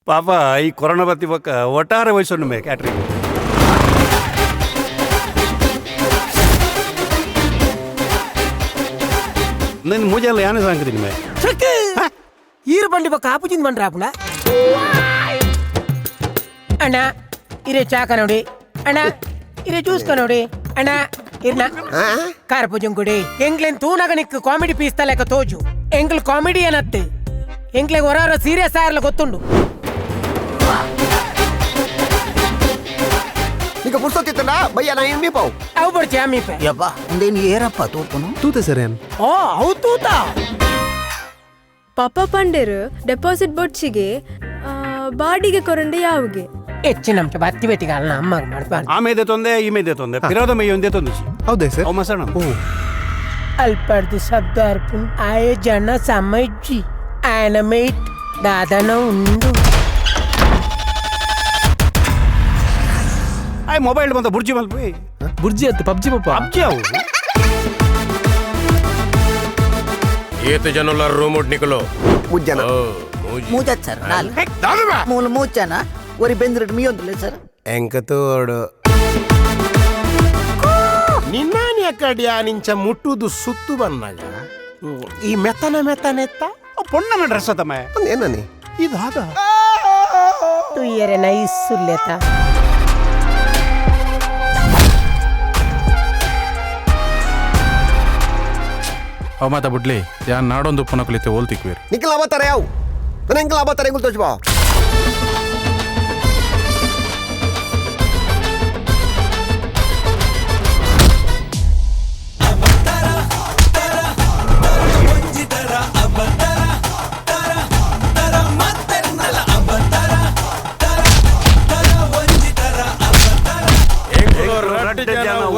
ಪಾಪ ಈ ಕೊರೋನಾ ಬತ್ತಿ ಪಕ್ಕ ಒಟ್ಟಾರೆ ವಯಸ್ಸು ಮೇ ಕ್ಯಾಟ್ರಿಂಗ್ నేను మూజాలు యానే సంగతి మే ఈరు బండి పక్క ఆపుచింది మన రాపున అಣ್ಣ ఇరే చాకనోడి అಣ್ಣ ఇరే చూసుకనోడి అಣ್ಣ ಇರ್ನ ಕಾರ್ಪುಜಂಗುಡಿ ಎಂಗ್ಲೆನ್ ತೂನಗ ನಿಕ್ ಕಾಮಿಡಿ ಪೀಸ್ತ ಲೆಕ್ಕ ತೋಜು ಎಂಗ್ಲ್ ಕಾಮಿಡಿ ಏನತ್ತೆ ಎಂಗ್ಲೆಗ್ ಹೊರ ಸೀರಿಯಸ್ ಆಗಿರ್ಲ ಗೊತ್ತುಂಡು ಈಗ ಪುರ್ಸೊತ್ತಿತ್ತಲ್ಲ ಭಯ್ಯ ನಾ ಏನ್ ಮೀಪಾವು ಅವು ಬರ್ಚಿ ಆ ಮೀಪೆ ಯಪ್ಪ ಒಂದೇನು ಏರಪ್ಪ ತೂತನು ತೂತೆ ಸರೇನ್ ಓ ಅವು ತೂತ ಪಾಪ ಪಂಡೇರು ಡೆಪಾಸಿಟ್ ಬೊಚ್ಚಿಗೆ ಬಾಡಿಗೆ ಕೊರಂಡೆ ಯಾವಿಗೆ ಹೆಚ್ಚಿನ ನಮ್ಗೆ ಬತ್ತಿ ಬೆಟ್ಟಿಗೆ ಅಲ್ಲ ಅಮ್ಮಗೆ ಮಾಡ್ಬಾರ್ದು ಆಮೇದೆ ತೊಂದೆ ಈಮೇದೆ ತೊಂದೆ ಪಿರೋದ ಮೈ ಒಂದೇ ತೊಂದಿಸಿ ಹೌದೇ ಸರ್ ಅವು ಮಸಣ ಅಲ್ಪರ್ದು ಶಬ್ದ ಅರ್ಪುನ್ ಆಯ ಜನ ಸಮಜ್ಜಿ ఆయన ಮೇಟ್ దాదాన ఉండు ಆಯ್ ಮೊಬೈಲ್ ಬಂದ ಬುರ್ಜಿ ಮಲ್ಪಿ ಬುರ್ಜಿ ಅತ್ತು ಪಬ್ಜಿ ಪಪ್ಪ ಪಬ್ಜಿ ಅವು ಏತು ಜನಲ್ಲ ರೂಮ್ ನಿಕಲೋ ಮುಜ್ಜನ ಮೂಜತ್ ಸರ್ ಮೂಲ ಮೂಚನ ಒರಿ ಬೆಂದ್ರಡ್ ಮೀಯೊಂದುಲೆ ಸರ್ ಎಂಕತೋಡು ನಿನ್ನಾನಿ ಅಕಡಿಯಾ ನಿಂಚ ಮುಟ್ಟುದು ಸುತ್ತು ಬನ್ನಾಗ ಈ ಮೆತ್ತನೆತ್ತ ಪೊಣ್ಣನ ಡ್ರೆಸ್ ಅತ್ತಮ್ಮ ಏನನಿ ಇದಾದ tu yere nais sulleta ಅವ ಮಾತಾ ಬಿಡ್ಲಿ ಯಾನ್ ನಾಡೊಂದು ಪುನಃ ಕಲಿತೆ ಓಲ್ತಿಕ್ವೇರಿ ನಿಖಿಲ್ ಅವತಾರ ಯಾವ ನನ್ನ ಎಂಕಲ್ ಅವತಾರ ಹೆಂಗ್ ತೋಚ್ಬಾ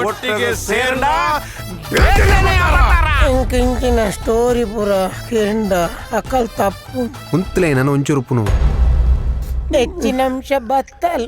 ಒಟ್ಟಿಗೆ ಸೇರ್ನ ಇಂಕಿಂಕಿನ ಸ್ಟೋರಿ ಪೂರ ಕೇಂದ ಅಕಲ್ ತಪ್ಪು ಕುಂತಲೇ ನಾನು ಒಂಚೂರು ಪುನು ಹೆಚ್ಚಿನಂಶ ಬತ್ತಲ್